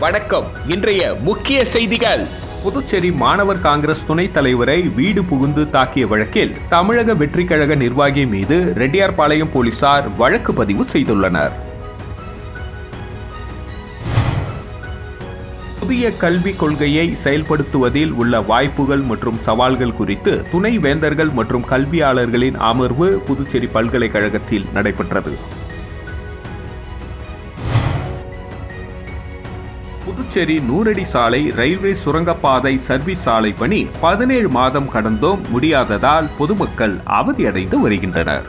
வணக்கம். இன்றைய முக்கிய செய்திகள். புதுச்சேரி மாணவர் காங்கிரஸ் துணைத் தலைவரை வீடு புகுந்து தாக்கிய வழக்கில் தமிழக வெற்றிக் கழக நிர்வாகி மீது ரெட்டியார்பாளையம் போலீசார் வழக்கு பதிவு செய்துள்ளனர். புதிய கல்விக் கொள்கையை செயல்படுத்துவதில் உள்ள வாய்ப்புகள் மற்றும் சவால்கள் குறித்து துணை வேந்தர்கள் மற்றும் கல்வியாளர்களின் அமர்வு புதுச்சேரி பல்கலைக்கழகத்தில் நடைபெற்றது. புதுச்சேரி 100 அடி சாலை ரயில்வே சுரங்கப்பாதை சர்வீஸ் சாலை பணி 17 மாதம் கடந்தும் முடியாததால் பொதுமக்கள் அவதியடைந்து வருகின்றனர்.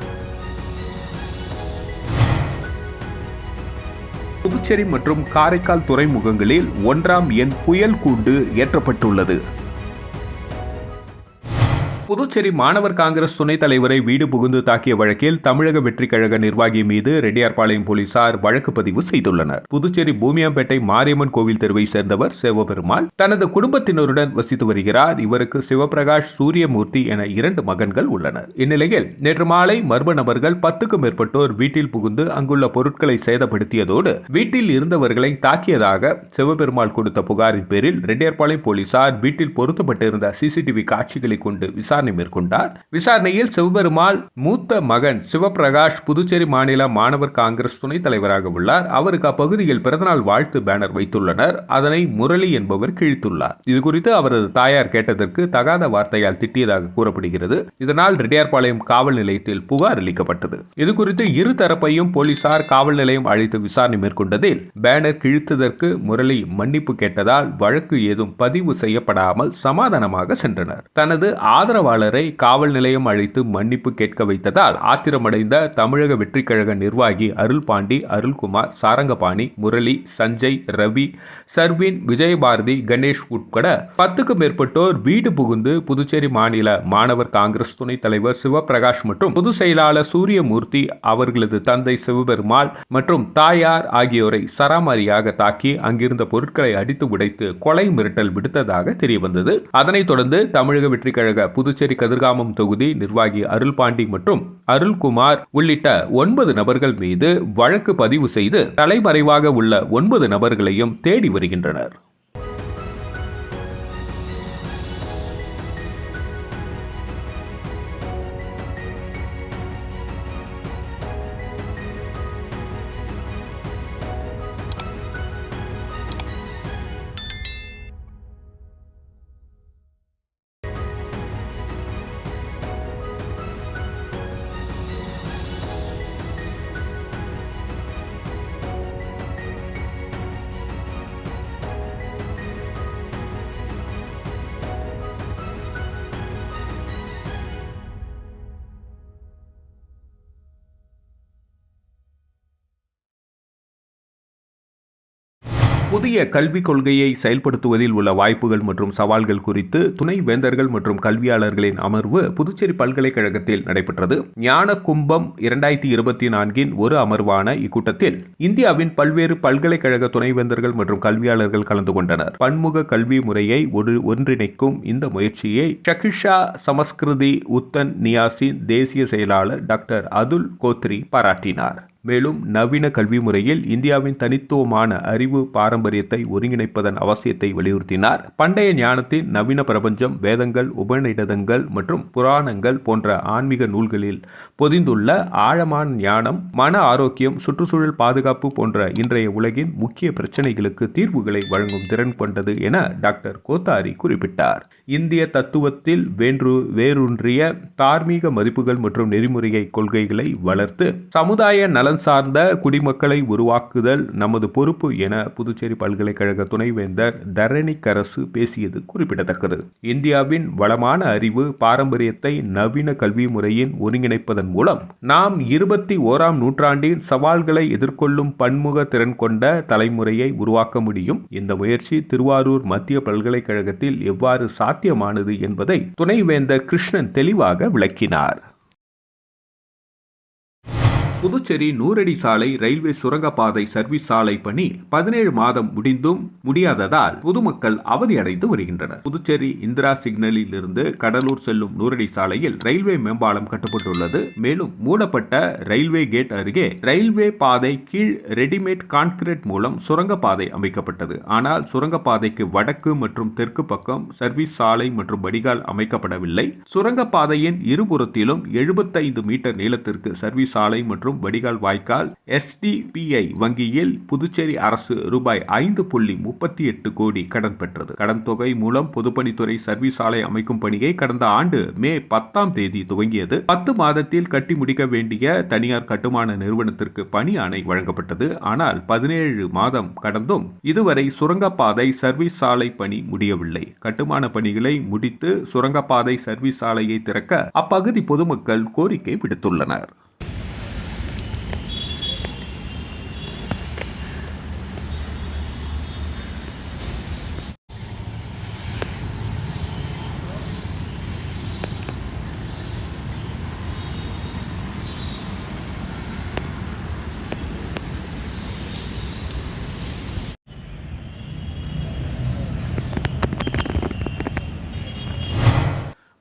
புதுச்சேரி மற்றும் காரைக்கால் துறைமுகங்களில் 1ஆம் எண் புயல் கூண்டு ஏற்றப்பட்டுள்ளது. புதுச்சேரி மாணவர் காங்கிரஸ் துணைத் தலைவரை வீடு புகுந்து தாக்கிய வழக்கில் தமிழக வெற்றிக் கழக நிர்வாகி மீது ரெட்டியார்பாளையம் போலீசார் வழக்கு பதிவு செய்துள்ளனர். புதுச்சேரி பூமியாம்பேட்டை மாரியம்மன் கோவில் தெருவை சேர்ந்தவர் சிவபெருமாள் தனது குடும்பத்தினருடன் வசித்து வருகிறார். இவருக்கு சிவபிரகாஷ், சூரியமூர்த்தி என 2 மகன்கள் உள்ளனர். இந்நிலையில் நேற்று மாலை மர்ம நபர்கள் 10க்கும் மேற்பட்டோர் வீட்டில் புகுந்து அங்குள்ள பொருட்களை சேதப்படுத்தியதோடு வீட்டில் இருந்தவர்களை தாக்கியதாக சிவபெருமாள் கொடுத்த புகாரின் பேரில் ரெட்டியார்பாளையம் போலீசார் வீட்டில் பொருத்தப்பட்டிருந்த சிசிடிவி காட்சிகளை கொண்டு விசாரணை மேற்கொண்டார். விசாரணையில் சிவபெருமாள் மூத்த மகன் சிவபிரகாஷ் புதுச்சேரி மாநில மாணவர் காங்கிரஸ் துணைத் தலைவராக உள்ளார். அவருக்கு அப்பகுதியில் பிறந்தநாள் வாழ்த்து பேனர் வைத்துள்ளனர். அதனை முரளி என்பவர் கிழித்துள்ளார். இதுகுறித்து அவரது தாயார் கேட்டதற்கு தகாத வார்த்தையால் திட்டியதாக கூறப்படுகிறது. இதனால் ரெட்டியார்பாளையம் காவல் நிலையத்தில் புகார் அளிக்கப்பட்டது. இதுகுறித்து இரு தரப்பையும் போலீசார் காவல் நிலையம் அழைத்து விசாரணை மேற்கொண்டதில் பேனர் கிழித்ததற்கு முரளி மன்னிப்பு கேட்டதால் வழக்கு ஏதும் பதிவு செய்யப்படாமல் சமாதானமாக சென்றனர். தனது ஆதரவாளரை காவல் நிலையம் அழைத்து மன்னிப்பு கேட்க வைத்ததால் ஆத்திரமடைந்த தமிழக வெற்றிக் கழக நிர்வாகி அருள்பாண்டி, அருள்குமார், சாரங்கபாணி, முரளி, சஞ்சய், ரவி, சர்வின், விஜயபாரதி, கணேஷ் உட்பட 10க்கும் மேற்பட்டோர் வீடு புகுந்து புதுச்சேரி மாநில மாணவர் காங்கிரஸ் துணைத் தலைவர் சிவபிரகாஷ் மற்றும் பொதுச் செயலாளர் சூரியமூர்த்தி, அவர்களது தந்தை சிவபெருமாள் மற்றும் தாயார் ஆகியோரை சராமாரியாக தாக்கி அங்கிருந்த பொருட்களை அடித்து உடைத்து கொலை மிரட்டல் விடுத்ததாக தெரியவந்தது. அதனைத் தொடர்ந்து தமிழக வெற்றிக் கழக புதுச்சேரி கதிர்காமம் தொகுதி நிர்வாகி அருள்பாண்டி மற்றும் அருள்குமார் உள்ளிட்ட 9 நபர்கள் மீது வழக்கு பதிவு செய்து தலைமறைவாக உள்ள 9 நபர்களையும் தேடி வருகின்றனர். புதிய கல்விக் கொள்கையை செயல்படுத்துவதில் உள்ள வாய்ப்புகள் மற்றும் சவால்கள் குறித்து துணை வேந்தர்கள் மற்றும் கல்வியாளர்களின் அமர்வு புதுச்சேரி பல்கலைக்கழகத்தில் நடைபெற்றது. ஞான கும்பம் 2024 ஒரு அமர்வான இக்கூட்டத்தில் இந்தியாவின் பல்வேறு பல்கலைக்கழக துணைவேந்தர்கள் மற்றும் கல்வியாளர்கள் கலந்து கொண்டனர். பன்முக கல்வி முறையை ஒன்றிணைக்கும் இந்த முயற்சியை ஷகிஷா சமஸ்கிருதி உத்தன் நியாசின் தேசிய செயலாளர் டாக்டர் அதுல் கோத்ரி பாராட்டினார். மேலும் நவீன கல்வி முறையில் இந்தியாவின் தனித்துவமான அறிவு பாரம்பரியத்தை ஒருங்கிணைப்பதன் அவசியத்தை வலியுறுத்தினார். பண்டைய ஞானத்தின் நவீன பிரபஞ்சம், வேதங்கள், உபநிடதங்கள் மற்றும் புராணங்கள் போன்ற ஆன்மீக நூல்களில் பொதிந்துள்ள ஆழமான ஞானம், மன ஆரோக்கியம், சுற்றுச்சூழல் பாதுகாப்பு போன்ற இன்றைய உலகின் முக்கிய பிரச்சனைகளுக்கு தீர்வுகளை வழங்கும் திறன் கொண்டது என டாக்டர் கோத்தாரி குறிப்பிட்டார். இந்திய தத்துவத்தில் வேரூன்றிய தார்மீக மதிப்புகள் மற்றும் நெறிமுறை கொள்கைகளை வளர்த்து சமுதாய நலன் சார்ந்த குடிமக்களை உருவாக்குதல் நமது பொறுப்பு என புதுச்சேரி பல்கலைக்கழக துணைவேந்தர் தரணிக்கரசு பேசியது குறிப்பிடத்தக்கது. இந்தியாவின் வளமான அறிவு பாரம்பரியத்தை நவீன கல்வி முறையின் ஒருங்கிணைப்பதன் மூலம் நாம் 21ஆம் நூற்றாண்டின் சவால்களை எதிர்கொள்ளும் பன்முக திறன் கொண்ட தலைமுறையை உருவாக்க முடியும். இந்த முயற்சி திருவாரூர் மத்திய பல்கலைக்கழகத்தில் எவ்வாறு சாத்தியமானது என்பதை துணைவேந்தர் கிருஷ்ணன் தெளிவாக விளக்கினார். புதுச்சேரி நூறடி சாலை ரயில்வே சுரங்கப்பாதை சர்வீஸ் சாலை பணி 17 மாதம் முடிந்தும் முடியாததால் பொதுமக்கள் அவதியடைந்து வருகின்றனர். புதுச்சேரி இந்திரா சிக்னலில் இருந்து கடலூர் செல்லும் நூறடி சாலையில் ரயில்வே மேம்பாலம் கட்டப்பட்டுள்ளது. மேலும் மூடப்பட்ட ரயில்வே கேட் அருகே ரயில்வே பாதை கீழ் ரெடிமேட் கான்கிரீட் மூலம் சுரங்கப்பாதை அமைக்கப்பட்டது. ஆனால் சுரங்கப்பாதைக்கு வடக்கு மற்றும் தெற்கு பக்கம் சர்வீஸ் சாலை மற்றும் வடிகால் அமைக்கப்படவில்லை. சுரங்கப்பாதையின் இருபுறத்திலும் 75 மீட்டர் நீளத்திற்கு சர்வீஸ் சாலை மற்றும் வடிகால் வாய்க்கால் SDPI வங்கியில் புதுச்சேரி அரசு ரூபாய் 5.38 கோடி கடன் பெற்றது. கடன் தொகை மூலம் பொதுப்பணித்துறை சர்வீஸ் சாலை அமைக்கும் பணியை கடந்த ஆண்டு மே 10ஆம் தேதி துவங்கியது. 10 மாதத்தில் கட்டி முடிக்க வேண்டிய தனியார் கட்டுமான நிறுவனத்திற்கு பணி ஆணை வழங்கப்பட்டது. ஆனால் 17 மாதம் கடந்தும் இதுவரை சுரங்கப்பாதை சர்வீஸ் சாலை பணி முடியவில்லை. கட்டுமான பணிகளை முடித்து சுரங்கப்பாதை சர்வீஸ் சாலையை திறக்க அப்பகுதி பொதுமக்கள் கோரிக்கை விடுத்துள்ளனர்.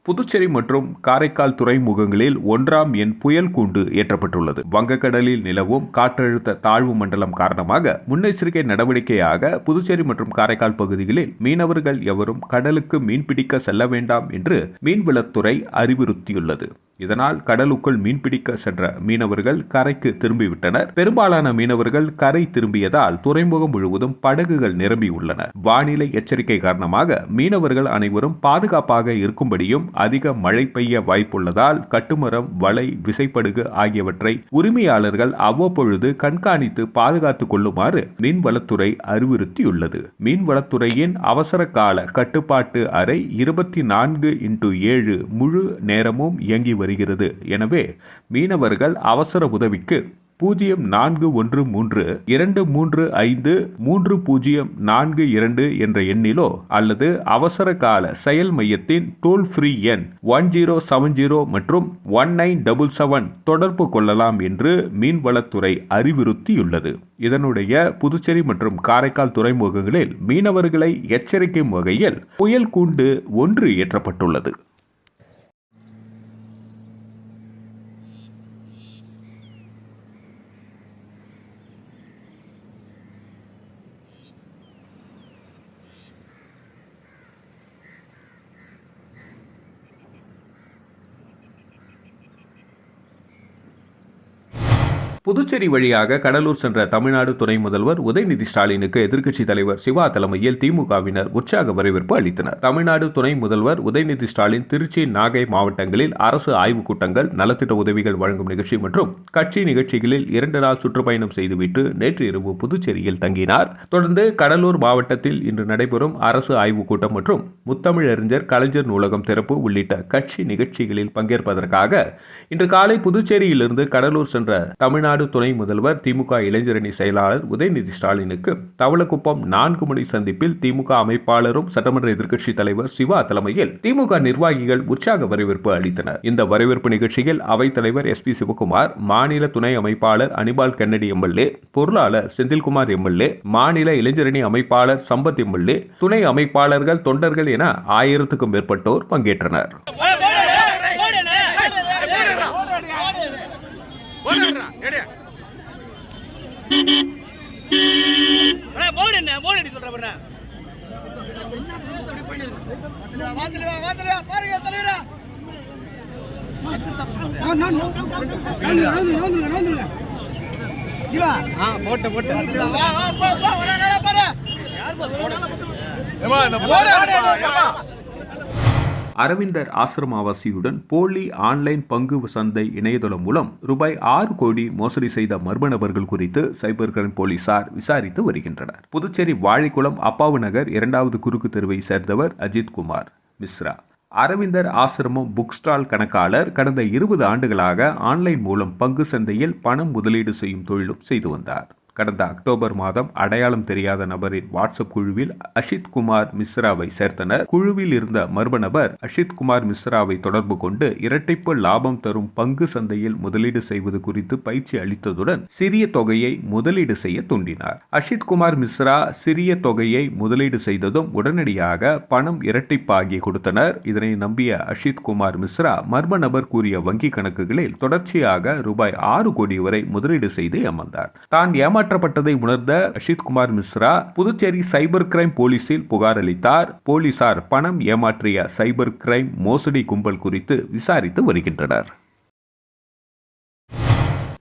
புதுச்சேரி மற்றும் காரைக்கால் துறைமுகங்களில் 1ஆம் எண் புயல் கூண்டு ஏற்றப்பட்டுள்ளது. வங்கக்கடலில் நிலவும் காற்றழுத்த தாழ்வு மண்டலம் காரணமாக முன்னெச்சரிக்கை நடவடிக்கையாக புதுச்சேரி மற்றும் காரைக்கால் பகுதிகளில் மீனவர்கள் எவரும் கடலுக்கு மீன்பிடிக்க செல்ல வேண்டாம் என்று மீன்வளத்துறை அறிவுறுத்தியுள்ளது. இதனால் கடலுக்குள் மீன்பிடிக்க சென்ற மீனவர்கள் கரைக்கு திரும்பிவிட்டனர். பெரும்பாலான மீனவர்கள் கரை திரும்பியதால் துறைமுகம் முழுவதும் படகுகள் நிரம்பியுள்ளன. வானிலை எச்சரிக்கை காரணமாக மீனவர்கள் அனைவரும் பாதுகாப்பாக இருக்கும்படியும் அதிக மழை பெய்ய வாய்ப்புள்ளதால் கட்டுமரம், வலை, விசைப்படகு ஆகியவற்றை உரிமையாளர்கள் அவ்வப்பொழுது கண்காணித்து பாதுகாத்துக் கொள்ளுமாறு மீன்வளத்துறை அறிவுறுத்தியுள்ளது. மீன்வளத்துறையின் அவசர கால கட்டுப்பாட்டு அறை 24x7 முழு நேரமும் இயங்கி வருகிறது. எனவே மீனவர்கள் அவசர உதவிக்கு 0413-235-3042 என்ற எண்ணிலோ அல்லது அவசர கால செயல் மையத்தின் டோல் ஃப்ரீ எண் 1070 மற்றும் 1977 தொடர்பு கொள்ளலாம் என்று மீன்வளத்துறை அறிவுறுத்தியுள்ளது. இதனுடைய புதுச்சேரி மற்றும் காரைக்கால் துறைமுகங்களில் மீனவர்களை எச்சரிக்கும் வகையில் புயல் கூண்டு 1 ஏற்றப்பட்டுள்ளது. புதுச்சேரி வழியாக கடலூர் சென்ற தமிழ்நாடு துணை முதல்வர் உதயநிதி ஸ்டாலினுக்கு எதிர்க்கட்சித் தலைவர் சிவா தலைமையில் திமுகவினர் உற்சாக வரவேற்பு அளித்தனர். தமிழ்நாடு துணை முதல்வர் உதயநிதி ஸ்டாலின் திருச்சி, நாகை மாவட்டங்களில் அரசு ஆய்வுக் கூட்டங்கள், நலத்திட்ட உதவிகள் வழங்கும் நிகழ்ச்சி மற்றும் கட்சி நிகழ்ச்சிகளில் 2 நாள் சுற்றுப்பயணம் செய்துவிட்டு நேற்று இரவு புதுச்சேரியில் தங்கினார். தொடர்ந்து கடலூர் மாவட்டத்தில் இன்று நடைபெறும் அரசு ஆய்வுக் கூட்டம் மற்றும் முத்தமிழறிஞர் கலைஞர் நூலகம் திறப்பு உள்ளிட்ட கட்சி நிகழ்ச்சிகளில் பங்கேற்பதற்காக இன்று காலை புதுச்சேரியிலிருந்து கடலூர் சென்ற தமிழ்நாடு துணை முதல்வர் திமுக இளைஞரணி செயலாளர் உதயநிதி ஸ்டாலினுக்கு தவளக்குப்பம் 4 மணி சந்திப்பில் திமுக அமைப்பாளரும் சட்டமன்ற எதிர்க்கட்சித் தலைவர் சிவா தலைமையில் திமுக நிர்வாகிகள் உற்சாக வரவேற்பு அளித்தனர். இந்த வரவேற்பு நிகழ்ச்சியில் அவைத் தலைவர் SP சிவகுமார், மாநில துணை அமைப்பாளர் அனிபால் கென்னடி MLA, பொருளாளர் செந்தில்குமார் MLA, மாநில இளைஞரணி அமைப்பாளர் சம்பத் MLA, துணை அமைப்பாளர்கள், தொண்டர்கள் என 1000க்கும் மேற்பட்டோர் பங்கேற்றனர். அரவிந்தர் ஆசிரமாவாசியுடன் போலி ஆன்லைன் பங்கு சந்தை இணையதளம் மூலம் ரூபாய் 6 கோடி மோசடி செய்த மர்ம நபர்கள் குறித்து சைபர் கிரைம் போலீசார் விசாரித்து வருகின்றனர். புதுச்சேரி வாழைக்குளம் அப்பாவு நகர் 2வது குறுக்கு தெருவை சேர்ந்தவர் அஜித் குமார் மிஸ்ரா. அரவிந்தர் ஆசிரமம் புக் ஸ்டால் கணக்காளர். கடந்த 20 ஆண்டுகளாக ஆன்லைன் மூலம் பங்கு சந்தையில் பணம் முதலீடு செய்யும் தொழிலும் செய்து வந்தார். கடந்த அக்டோபர் மாதம் அடையாளம் தெரியாத நபரின் வாட்ஸ்அப் குழுவில் அஷித் குமார் மிஸ்ராவை சேர்த்தனர். குழுவில் இருந்த மர்ம நபர் அஷித் குமார் மிஸ்ராவை தொடர்பு கொண்டு இரட்டைப்பு லாபம் தரும் பங்கு சந்தையில் முதலீடு செய்வது குறித்து பயிற்சி அளித்ததுடன் சிறிய தொகையை முதலீடு செய்ய தூண்டினார். அஷித் குமார் மிஸ்ரா சிறிய தொகையை முதலீடு செய்ததும் உடனடியாக பணம் இரட்டிப்பாகி கொடுத்தனர். இதனை நம்பிய அஷித் குமார் மிஸ்ரா மர்ம நபர் கூறிய வங்கி கணக்குகளில் தொடர்ச்சியாக ரூபாய் 6 கோடி வரை முதலீடு செய்து ஏமாந்தார். தான் ஏமாற்றப்பட்டதை உணர்ந்த அஷித் குமார் மிஸ்ரா புதுச்சேரி சைபர் கிரைம் போலீசில் புகார் அளித்தார். போலீசார் பணம் ஏமாற்றிய சைபர் கிரைம் மோசடி கும்பல் குறித்து விசாரித்து வருகின்றனர்.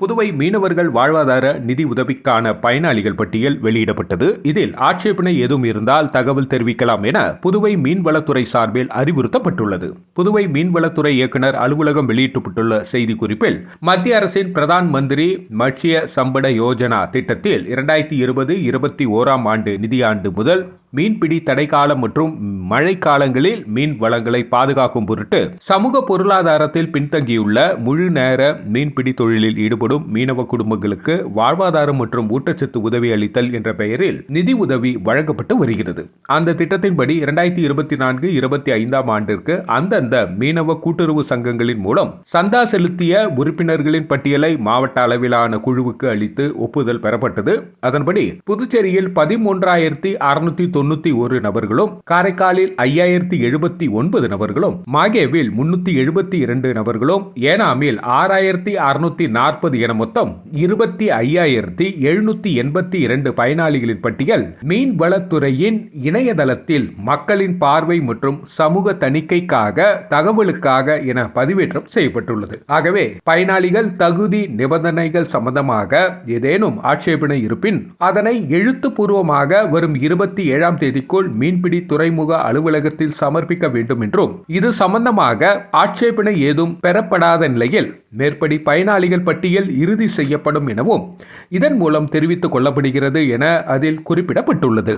புதுவை மீனவர்கள் வாழ்வாதார நிதி உதவிக்கான பயனாளிகள் பட்டியல் வெளியிடப்பட்டது. இதில் ஆட்சேபனை எதுவும் இருந்தால் தகவல் தெரிவிக்கலாம் என புதுவை மீன்வளத்துறை சார்பில் அறிவுறுத்தப்பட்டுள்ளது. புதுவை மீன்வளத்துறை இயக்குநர் அலுவலகம் வெளியிட்டுள்ள செய்திக்குறிப்பில் மத்திய அரசின் பிரதான் மந்திரி மத்ஸ்ய சம்பட யோஜனா திட்டத்தில் 2020-21 ஆண்டு நிதியாண்டு முதல் மீன்பிடி தடைக்காலம் மற்றும் மழைக்காலங்களில் மீன் வளங்களை பாதுகாக்கும் பொருட்டு சமூக பொருளாதாரத்தில் பின்தங்கியுள்ள முழு நேர மீன்பிடி தொழிலில் ஈடுபடும் மீனவ குடும்பங்களுக்கு வாழ்வாதாரம் மற்றும் ஊட்டச்சத்து உதவி அளித்தல் என்ற பெயரில் நிதி உதவி வழங்கப்பட்டு வருகிறது. அந்த திட்டத்தின்படி 2024-25 ஆண்டிற்கு அந்தந்த மீனவ கூட்டுறவு சங்கங்களின் மூலம் சந்தா செலுத்திய உறுப்பினர்களின் பட்டியலை மாவட்ட அளவிலான குழுவுக்கு அளித்து ஒப்புதல் பெறப்பட்டது. அதன்படி புதுச்சேரியில் 13,691 நபர்களும், காரைக்காலில் 5,079 நபர்களும், மாகேவில் 372 நபர்களும், ஏனாமில் 6,640 என மொத்தம் 25,782 பயனாளிகளின் பட்டியல் மீன்வளத்துறையின் இணையதளத்தில் மக்களின் பார்வை மற்றும் சமூக தணிக்கைக்காக தகவலுக்காக என பதிவேற்றம் செய்யப்பட்டுள்ளது. ஆகவே பயனாளிகள் தகுதி நிபந்தனைகள் சம்பந்தமாக ஏதேனும் ஆட்சேபனை இருப்பின் அதனை எழுத்துப்பூர்வமாக வரும் 27 தேதிக்குள் மீன்பிடி துறைமுக அலுவலகத்தில் சமர்ப்பிக்க வேண்டும் என்றும், இது சம்பந்தமாக ஆட்சேபனை ஏதும் பெறப்படாத நிலையில் மேற்படி பயனாளிகள் பட்டியல் இறுதி செய்யப்படும் எனவும் இதன் மூலம் தெரிவித்துக் கொள்ளப்படுகிறது என அதில் குறிப்பிடப்பட்டுள்ளது.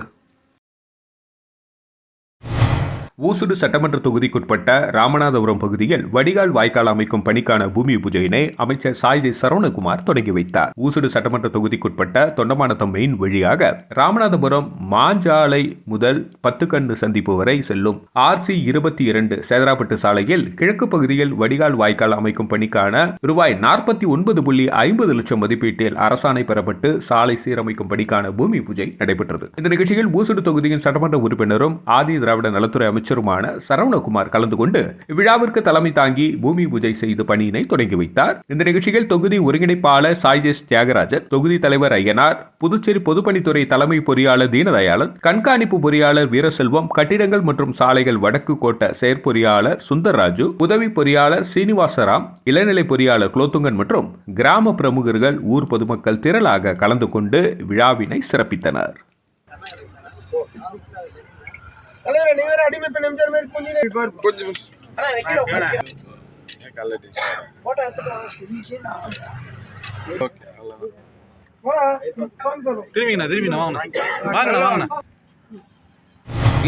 ஊசுடு சட்டமன்ற தொகுதிக்குட்பட்ட ராமநாதபுரம் பகுதியில் வடிகால் வாய்க்கால் அமைக்கும் பணிக்கான பூமி பூஜையினை அமைச்சர் சாய்ஜி சரவணகுமார் தொடங்கி வைத்தார். ஊசுடு சட்டமன்ற தொகுதிக்குட்பட்ட தொண்டமானத்தம் மெயின் வழியாக ராமநாதபுரம் மாஞ்சாலை முதல் 10 கண்டு சந்திப்பு வரை செல்லும் RC22 சேதராப்பட்டு சாலையில் கிழக்கு பகுதியில் வடிகால் வாய்க்கால் அமைக்கும் பணிக்கான ரூபாய் 49.50 லட்சம் மதிப்பீட்டில் அரசாணை பெறப்பட்டு சாலை சீரமைக்கும் பணிக்கான பூமி பூஜை நடைபெற்றது. இந்த நிகழ்ச்சியில் ஊசுடு தொகுதியின் சட்டமன்ற உறுப்பினரும் ஆதி திராவிட நலத்துறை அமைச்சருமான சரவணகுமார் கலந்து கொண்டு இவ்விழாவிற்கு தலைமை தாங்கி பூமி பூஜை செய்து பணியினை தொடங்கி வைத்தார். இந்த நிகழ்ச்சியில் தொகுதி ஒருங்கிணைப்பாளர் சாய்ஜேஸ் தியாகராஜன், தொகுதி தலைவர் ஐயனார், புதுச்சேரி பொதுப்பணித்துறை தலைமை பொறியாளர் தீனதயாளன், கண்காணிப்பு பொறியாளர் வீரசெல்வம், கட்டிடங்கள் மற்றும் சாலைகள் வடக்கு கோட்ட செயற்பொறியாளர் சுந்தர்ராஜு, உதவி பொறியாளர் சீனிவாசராம், இளநிலை பொறியாளர் குலோத்துங்கன் மற்றும் கிராம பிரமுகர்கள், ஊர் பொதுமக்கள் திரளாக கலந்து கொண்டு விழாவினை சிறப்பித்தனர்.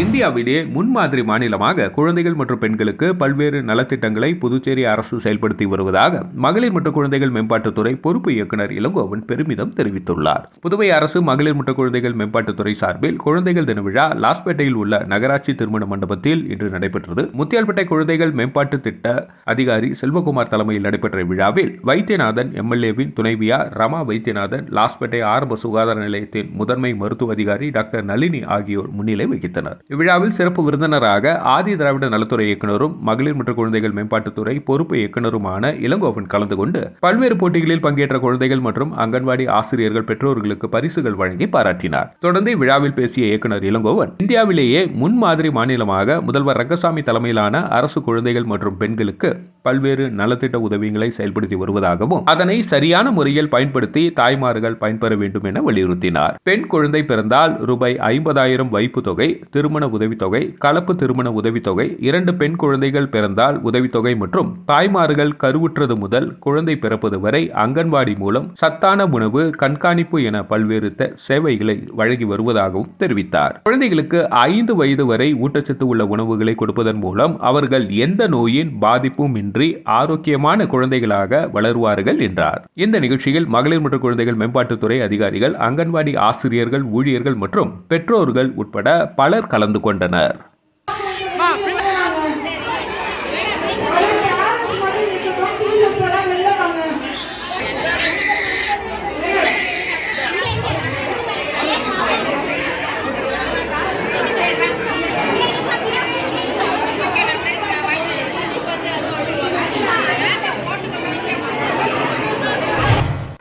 இந்தியாவிலே முன்மாதிரி மாநிலமாக குழந்தைகள் மற்றும் பெண்களுக்கு பல்வேறு நலத்திட்டங்களை புதுச்சேரி அரசு செயல்படுத்தி வருவதாக மகளிர் மற்றும் குழந்தைகள் மேம்பாட்டுத்துறை பொறுப்பு இயக்குநர் இளங்கோவன் பெருமிதம் தெரிவித்துள்ளார். புதுவை அரசு மகளிர் மற்றும் குழந்தைகள் மேம்பாட்டுத்துறை சார்பில் குழந்தைகள் தின விழா லாஸ்பேட்டையில் உள்ள நகராட்சி திருமண மண்டபத்தில் இன்று நடைபெற்றது. முத்தியால்பேட்டை குழந்தைகள் மேம்பாட்டு திட்ட அதிகாரி செல்வகுமார் தலைமையில் நடைபெற்ற விழாவில் வைத்தியநாதன் எம்எல்ஏவின் துணைவியார் ரமா வைத்தியநாதன், லாஸ்பேட்டை ஆரம்ப சுகாதார நிலையத்தின் முதன்மை மருத்துவ அதிகாரி டாக்டர் நளினி ஆகியோர் முன்னிலை வகித்தனர். இவ்விழாவில் சிறப்பு விருந்தினராக ஆதி திராவிட நலத்துறை இயக்குநரும் மகளிர் மற்றும் குழந்தைகள் மேம்பாட்டுத்துறை பொறுப்பு இயக்குநருமான இளங்கோவன் கலந்து கொண்டு பல்வேறு போட்டிகளில் பங்கேற்ற குழந்தைகள் மற்றும் அங்கன்வாடி ஆசிரியர்கள் பெற்றோர்களுக்கு பரிசுகள் வழங்கி பாராட்டினார். தொடர்ந்து இவ்விழாவில் பேசிய இயக்குநர் இளங்கோவன், இந்தியாவிலேயே முன்மாதிரி மாநிலமாக முதல்வர் ரங்கசாமி தலைமையிலான அரசு குழந்தைகள் மற்றும் பெண்களுக்கு பல்வேறு நலத்திட்ட உதவிகளை செயல்படுத்தி வருவதாகவும் அதனை சரியான முறையில் பயன்படுத்தி தாய்மார்கள் பயன்பெற வேண்டும் என வலியுறுத்தினார். பெண் குழந்தை பிறந்தால் ரூபாய் 50,000 வைப்பு தொகை, திருமண திருமண உதவித்தொகை, கலப்பு திருமண உதவித்தொகை, 2 பெண் குழந்தைகள் பிறந்தால் உதவித்தொகை மற்றும் தாய்மார்கள் கருவுற்றது முதல் குழந்தை பிறப்பது வரை அங்கன்வாடி மூலம் சத்தான உணவு கண்காணிப்பு என பல்வேறு சேவைகளை வழங்கி வருவதாகவும் தெரிவித்தார். குழந்தைகளுக்கு 5 வயது வரை ஊட்டச்சத்து உள்ள உணவுகளை கொடுப்பதன் மூலம் அவர்கள் எந்த நோயின் பாதிப்பும் இன்றி ஆரோக்கியமான குழந்தைகளாக வளருவார்கள் என்றார். இந்த நிகழ்ச்சியில் மகளிர் மற்றும் குழந்தைகள் மேம்பாட்டுத்துறை அதிகாரிகள், அங்கன்வாடி ஆசிரியர்கள், ஊழியர்கள் மற்றும் பெற்றோர்கள் உட்பட பலர் கலந்து கொண்டனர்.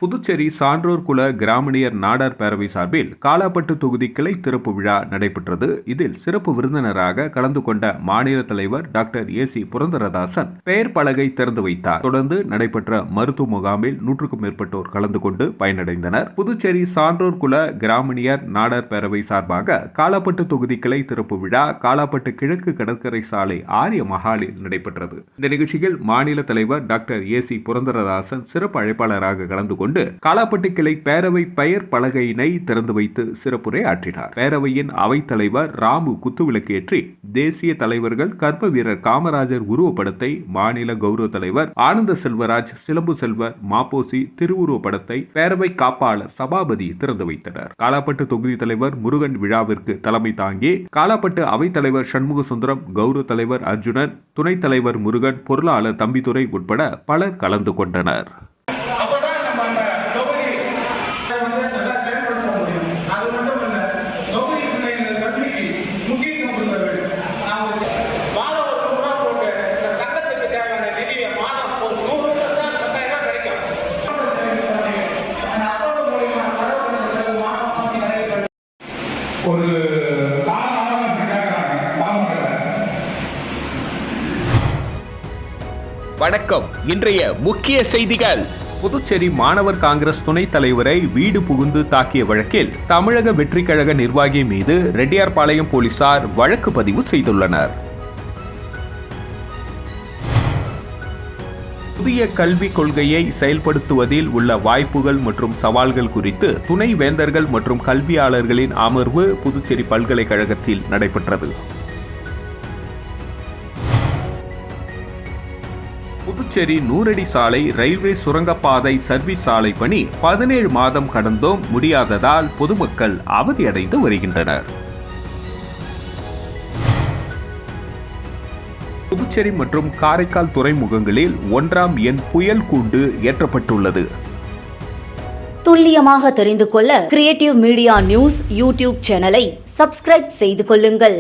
புதுச்சேரி சான்றோர் குல கிராமணியர் நாடார் பேரவை சார்பில் காலாப்பட்டு தொகுதி கிளை திறப்பு விழா நடைபெற்றது. இதில் சிறப்பு விருந்தினராக கலந்து கொண்ட மாநில தலைவர் டாக்டர் ஏசி புரந்தரதாசன் பெயர் பலகை திறந்து வைத்தார். தொடர்ந்து நடைபெற்ற மருத்துவ முகாமில் 100க்கும் மேற்பட்டோர் கலந்து கொண்டு பயனடைந்தனர். புதுச்சேரி சான்றோர் குல கிராமணியர் நாடார் பேரவை சார்பாக காலாப்பட்டு தொகுதி கிளை திறப்பு விழா காலாப்பட்டு கிழக்கு கடற்கரை சாலை ஆரிய மஹாலில் நடைபெற்றது. இந்த நிகழ்ச்சியில் மாநில தலைவர் டாக்டர் ஏசி புரந்தரதாசன் சிறப்பு அழைப்பாளராக கலந்து கொண்டு காலாப்பட்டு கிளை பேரவை பெயர் பலகையினை திறந்து வைத்து சிறப்புரை ஆற்றினார். பேரவையின் அவைத் தலைவர் ராமு குத்துவிளக்கேற்றி தேசிய தலைவர்கள் கர்ம வீரர் காமராஜர் உருவப்படத்தை, மாநில கௌரவ தலைவர் ஆனந்த செல்வராஜ், சிலம்பு செல்வர், மாப்போசி திருவுருவப்படத்தை பேரவை காப்பாளர் சபாபதி திறந்து வைத்தனர். காலாப்பட்டு தொகுதி தலைவர் முருகன் விழாவிற்கு தலைமை தாங்கி காலாப்பட்டு அவைத் தலைவர் சண்முக சுந்தரம், கௌரவ தலைவர் அர்ஜுனன், துணைத் தலைவர் முருகன், பொருளாளர் தம்பிதுரை உட்பட பலர் கலந்து கொண்டனர். வணக்கம். இன்றைய முக்கிய செய்திகள். புதுச்சேரி மாணவர் காங்கிரஸ் துணைத் தலைவரை வீடு புகுந்து தாக்கிய வழக்கில் தமிழக வெற்றி கழக நிர்வாகி மீது ரெட்டியார்பாளையம் போலீசார் வழக்கு பதிவு செய்துள்ளனர். புதிய கல்விக் கொள்கையை செயல்படுத்துவதில் உள்ள வாய்ப்புகள் மற்றும் சவால்கள் குறித்து துணை வேந்தர்கள் மற்றும் கல்வியாளர்களின் அமர்வு புதுச்சேரி பல்கலைக்கழகத்தில் நடைபெற்றது. புதுச்சேரி 100 அடி சாலை ரயில்வே சுரங்கப்பாதை சர்வீஸ் சாலை பணி 17 மாதம் கடந்தும் முடியாததால் பொதுமக்கள் அவதியடைந்து வருகின்றனர். புதுச்சேரி மற்றும் காரைக்கால் துறைமுகங்களில் 1ஆம் எண் புயல் கூண்டு ஏற்றப்பட்டுள்ளது. துல்லியமாக தெரிந்து கொள்ள கிரியேட்டிவ் மீடியா நியூஸ் யூடியூப் சேனலை சப்ஸ்கிரைப் செய்து கொள்ளுங்கள்.